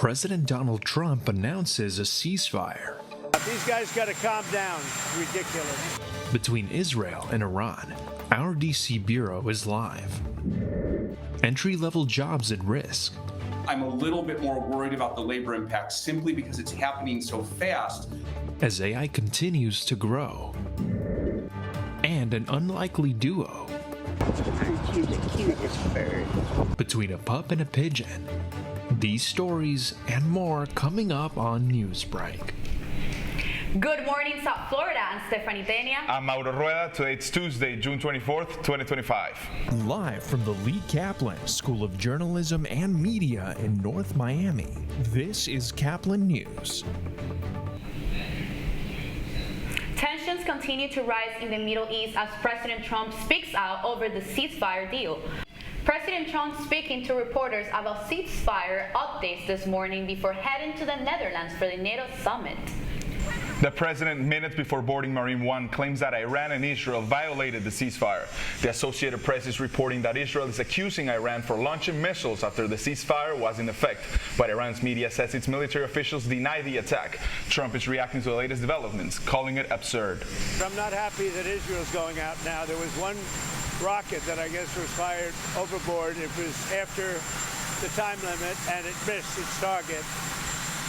President Donald Trump announces a ceasefire. These guys got to calm down. It's ridiculous. Between Israel and Iran, our DC bureau is live. Entry-level jobs at risk. I'm a little bit more worried about the labor impact simply because it's happening so fast. As AI continues to grow. And an unlikely duo. Between a pup and a pigeon. These stories and more coming up on Newsbreak. Good morning, South Florida. I'm Stephanie Tenia. I'm Mauro Rueda. Today it's Tuesday, June 24th, 2025. Live from the Lee Caplin School of Journalism and Media in North Miami, this is Caplin News. Tensions continue to rise in the Middle East as President Trump speaks out over the ceasefire deal. President Trump speaking to reporters about ceasefire updates this morning before heading to the Netherlands for the NATO summit. The president, minutes before boarding Marine One, claims that Iran and Israel violated the ceasefire. The Associated Press is reporting that Israel is accusing Iran for launching missiles after the ceasefire was in effect, but Iran's media says its military officials deny the attack. Trump is reacting to the latest developments, calling it absurd. I'm not happy that Israel's going out now. There was one rocket that I guess was fired overboard. It was after the time limit, and it missed its target.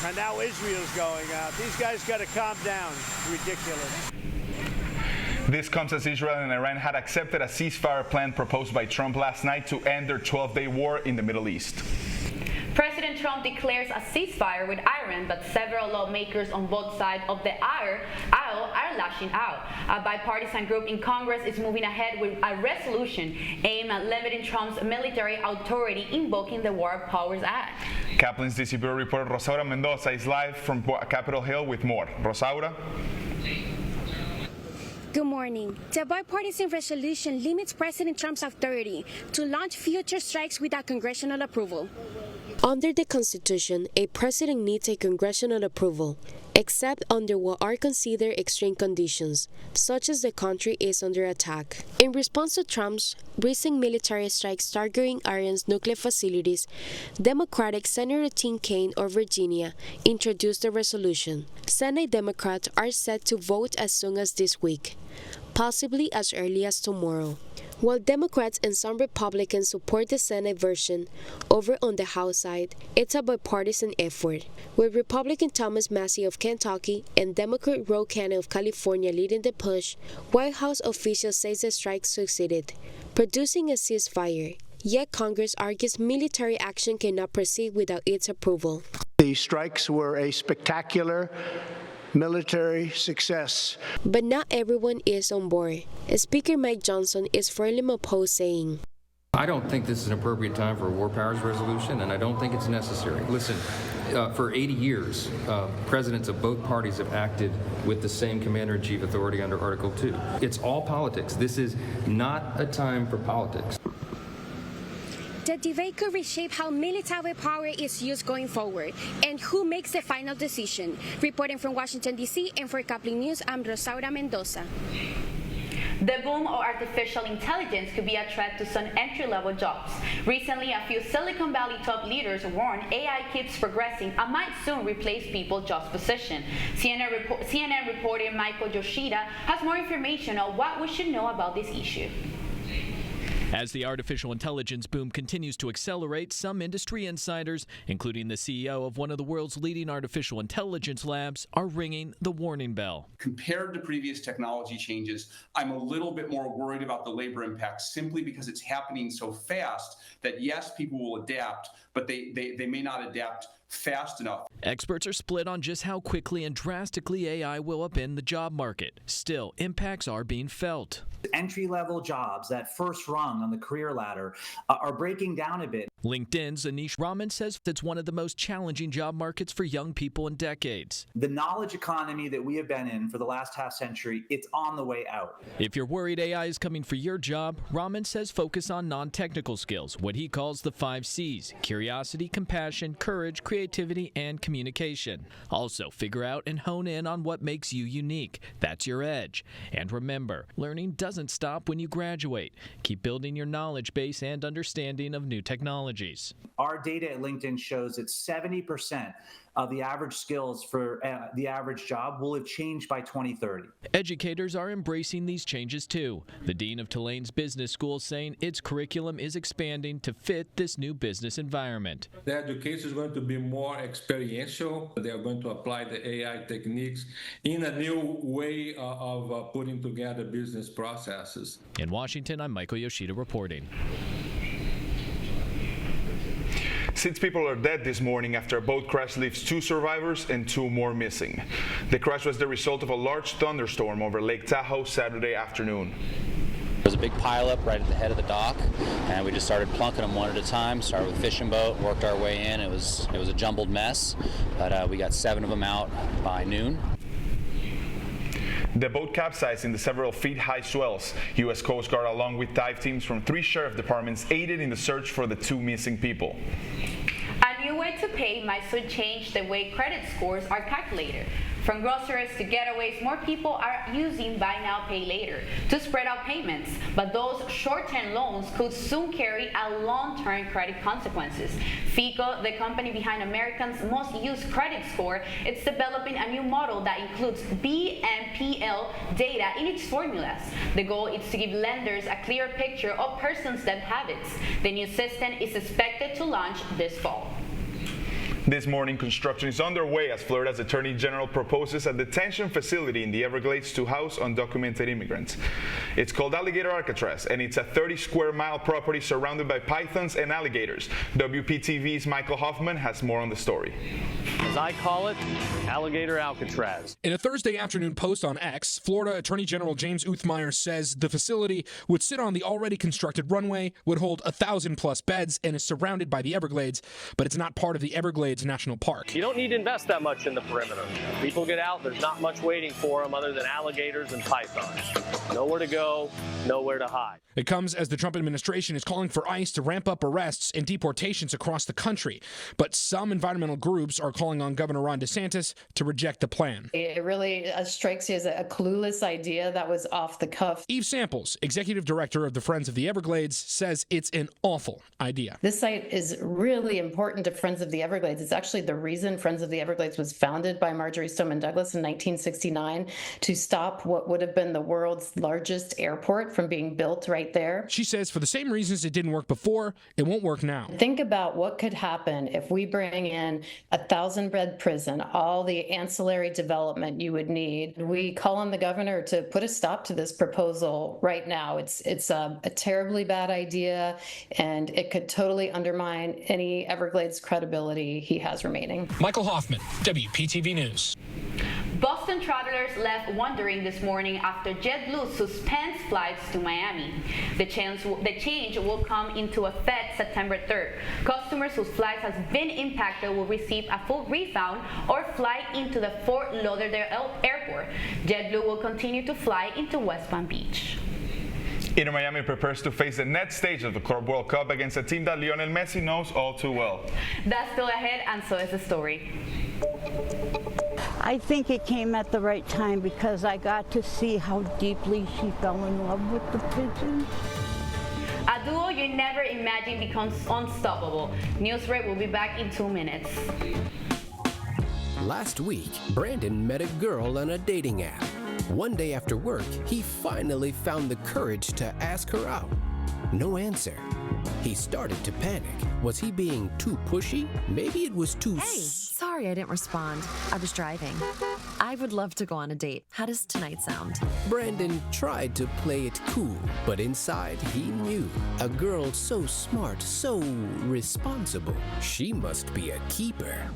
And now Israel's going out. These guys got to calm down. It's ridiculous. This comes as Israel and Iran had accepted a ceasefire plan proposed by Trump last night to end their 12-day war in the Middle East. President Trump declares a ceasefire with Iran, but several lawmakers on both sides of the aisle are lashing out. A bipartisan group in Congress is moving ahead with a resolution aimed at limiting Trump's military authority, invoking the War Powers Act. Caplin's DC Bureau reporter Rosaura Mendoza is live from Capitol Hill with more. Rosaura? Good morning. The bipartisan resolution limits President Trump's authority to launch future strikes without congressional approval. Under the Constitution, a president needs a congressional approval, except under what are considered extreme conditions, such as the country is under attack. In response to Trump's recent military strikes targeting Iran's nuclear facilities, Democratic Senator Tim Kaine of Virginia introduced the resolution. Senate Democrats are set to vote as soon as this week, possibly as early as tomorrow. While Democrats and some Republicans support the Senate version, over on the House side, it's a bipartisan effort, with Republican Thomas Massie of Kentucky and Democrat Ro Khanna of California leading the push. White House officials say the strike succeeded, producing a ceasefire. Yet Congress argues military action cannot proceed without its approval. The strikes were a spectacular military success. But not everyone is on board. Speaker Mike Johnson is firmly opposed, saying, I don't think this is an appropriate time for a war powers resolution, and I don't think it's necessary. Listen, for 80 years, presidents of both parties have acted with the same commander-in-chief authority under Article 2. It's all politics. This is not a time for politics. The debate could reshape how military power is used going forward and who makes the final decision. Reporting from Washington, D.C. and for Caplin News, I'm Rosaura Mendoza. The boom of artificial intelligence could be a threat to some entry-level jobs. Recently, a few Silicon Valley top leaders warned AI keeps progressing and might soon replace people's job position. CNN reporter Michael Yoshida has more information on what we should know about this issue. As the artificial intelligence boom continues to accelerate, some industry insiders, including the CEO of one of the world's leading artificial intelligence labs, are ringing the warning bell. Compared to previous technology changes, I'm a little bit more worried about the labor impact simply because it's happening so fast that yes, people will adapt, but they may not adapt fast enough. Experts are split on just how quickly and drastically AI will upend the job market. Still, impacts are being felt. Entry-level jobs, that first rung on the career ladder, are breaking down a bit. LinkedIn's Anish Raman says it's one of the most challenging job markets for young people in decades. The knowledge economy that we have been in for the last half century, it's on the way out. If you're worried AI is coming for your job, Raman says focus on non-technical skills, what he calls the 5 C's: curiosity, compassion, courage, creativity, and communication. Also, figure out and hone in on what makes you unique. That's your edge. And remember, learning doesn't stop when you graduate. Keep building your knowledge base and understanding of new technology. technologies. Our data at LinkedIn shows that 70% of the average skills for the average job will have changed by 2030. Educators are embracing these changes too. The dean of Tulane's business school saying its curriculum is expanding to fit this new business environment. The education is going to be more experiential. They are going to apply the AI techniques in a new way of putting together business processes. In Washington, I'm Michael Yoshida reporting. 6 people are dead this morning after a boat crash leaves 2 survivors and 2 more missing. The crash was the result of a large thunderstorm over Lake Tahoe Saturday afternoon. There was a big pileup right at the head of the dock, and we just started plunking them one at a time. Started with a fishing boat, worked our way in. It was a jumbled mess, but we got 7 of them out by noon. The boat capsized in the several feet high swells. U.S. Coast Guard, along with dive teams from 3 sheriff departments, aided in the search for the 2 missing people. A new way to pay might soon change the way credit scores are calculated. From groceries to getaways, more people are using buy now, pay later to spread out payments. But those short-term loans could soon carry a long-term credit consequences. FICO, the company behind Americans' most used credit score, is developing a new model that includes BNPL data in its formulas. The goal is to give lenders a clearer picture of persons' debt habits. The new system is expected to launch this fall. This morning, construction is underway as Florida's Attorney General proposes a detention facility in the Everglades to house undocumented immigrants. It's called Alligator Alcatraz, and it's a 30-square-mile property surrounded by pythons and alligators. WPTV's Michael Hoffman has more on the story. As I call it, Alligator Alcatraz. In a Thursday afternoon post on X, Florida Attorney General James Uthmeier says the facility would sit on the already constructed runway, would hold 1,000+ beds, and is surrounded by the Everglades, but it's not part of the Everglades National Park. You don't need to invest that much in the perimeter. People get out, there's not much waiting for them other than alligators and pythons. Nowhere to go, nowhere to hide. It comes as the Trump administration is calling for ICE to ramp up arrests and deportations across the country. But some environmental groups are calling on Governor Ron DeSantis to reject the plan. It really strikes you as a clueless idea that was off the cuff. Eve Samples, executive director of the Friends of the Everglades, says it's an awful idea. This site is really important to Friends of the Everglades. It's actually the reason Friends of the Everglades was founded by Marjorie Stoneman Douglas in 1969 to stop what would have been the world's largest airport from being built right there. She says for the same reasons it didn't work before, it won't work now. Think about what could happen if we bring in a 1,000-bed prison, all the ancillary development you would need. We call on the governor to put a stop to this proposal right now. It's a terribly bad idea, and it could totally undermine any Everglades credibility he has remaining. Michael Hoffman, WPTV News. Boston travelers left wondering this morning after JetBlue suspends flights to Miami. The change will come into effect September 3rd. Customers whose flights has been impacted will receive a full refund or fly into the Fort Lauderdale Airport. JetBlue will continue to fly into West Palm Beach. Inter Miami prepares to face the next stage of the Club World Cup against a team that Lionel Messi knows all too well. That's still ahead, and so is the story. I think it came at the right time because I got to see how deeply she fell in love with the pigeon. A duo you never imagined becomes unstoppable. Newsbreak will be back in 2 minutes. Last week, Brandon met a girl on a dating app. One day after work, he finally found the courage to ask her out. No answer. He started to panic. Was he being too pushy? Maybe it was too... Hey, sorry I didn't respond. I was driving. I would love to go on a date. How does tonight sound? Brandon tried to play it cool, but inside he knew. A girl so smart, so responsible. She must be a keeper.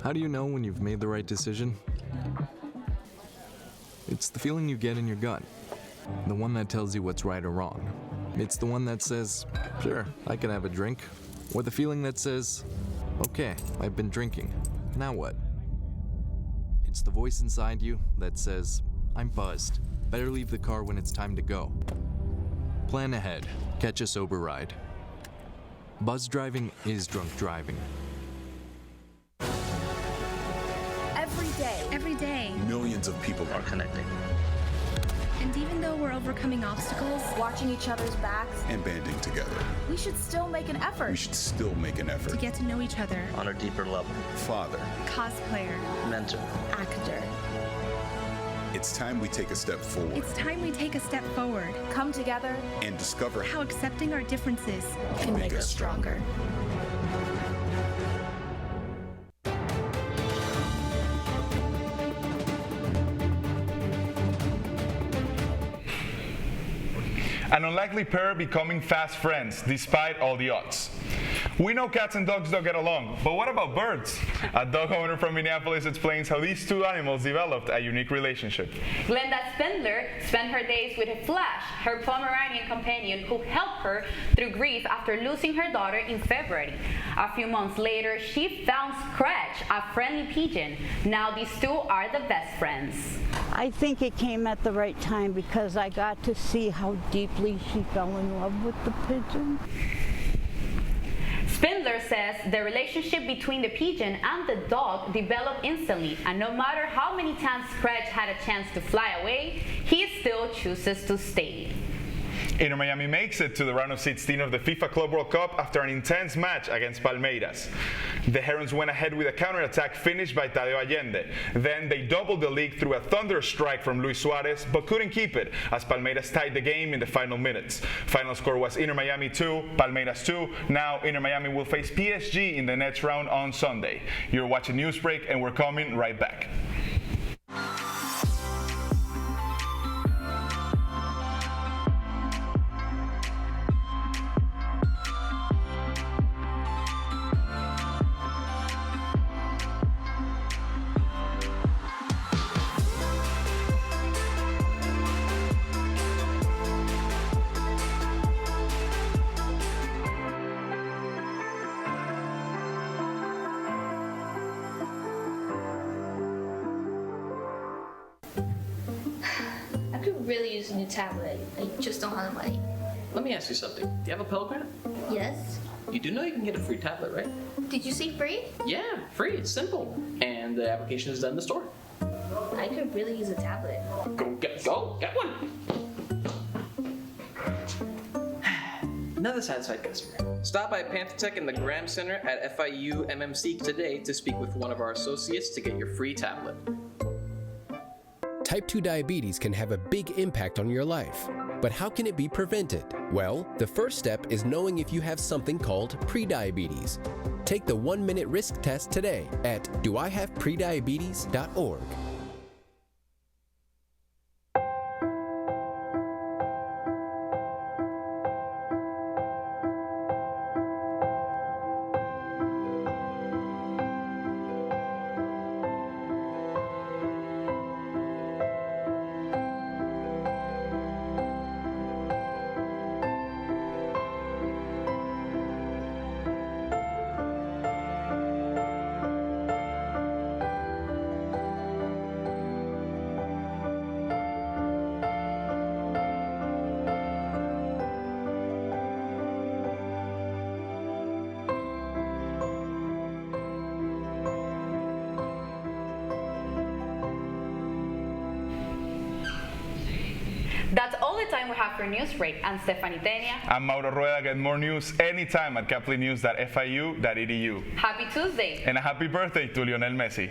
How do you know when you've made the right decision? It's the feeling you get in your gut, the one that tells you what's right or wrong. It's the one that says, sure, I can have a drink. Or the feeling that says, okay, I've been drinking. Now what? It's the voice inside you that says, I'm buzzed. Better leave the car when it's time to go. Plan ahead. Catch a sober ride. Buzz driving is drunk driving. Every day, millions of people are connecting. And even though we're overcoming obstacles, watching each other's backs, and banding together, we should still make an effort. to get to know each other on a deeper level. Father, cosplayer, mentor, actor. It's time we take a step forward. It's time we take a step forward. Come together and discover how accepting our differences can make us stronger. An unlikely pair becoming fast friends despite all the odds. We know cats and dogs don't get along, but what about birds? A dog owner from Minneapolis explains how these two animals developed a unique relationship. Glenda Spindler spent her days with Flash, her Pomeranian companion who helped her through grief after losing her daughter in February. A few months later, she found Scratch, a friendly pigeon. Now these two are the best friends. I think it came at the right time because I got to see how deeply she fell in love with the pigeon. Spindler says the relationship between the pigeon and the dog developed instantly, and no matter how many times Scratch had a chance to fly away, he still chooses to stay. Inter Miami makes it to the round of 16 of the FIFA Club World Cup after an intense match against Palmeiras. The Herons went ahead with a counterattack finished by Tadeo Allende. Then they doubled the lead through a thunder strike from Luis Suarez, but couldn't keep it as Palmeiras tied the game in the final minutes. Final score was Inter Miami 2, Palmeiras 2. Now Inter Miami will face PSG in the next round on Sunday. You're watching Newsbreak, and we're coming right back. Really use a new tablet. I just don't have the money. Let me ask you something. Do you have a Pell Grant? Yes. You do know you can get a free tablet, right? Did you say free? Yeah, free. It's simple. And the application is done in the store. I could really use a tablet. Go get one. Another satisfied customer. Stop by Panthertech in the Graham Center at FIU MMC today to speak with one of our associates to get your free tablet. Type 2 diabetes can have a big impact on your life. But how can it be prevented? Well, the first step is knowing if you have something called prediabetes. Take the 1-minute risk test today at doihaveprediabetes.org. That's all the time we have for Newsbreak. I'm Stephanie Tenia. I'm Mauro Rueda. Get more news anytime at caplinnews.fiu.edu. Happy Tuesday. And a happy birthday to Lionel Messi.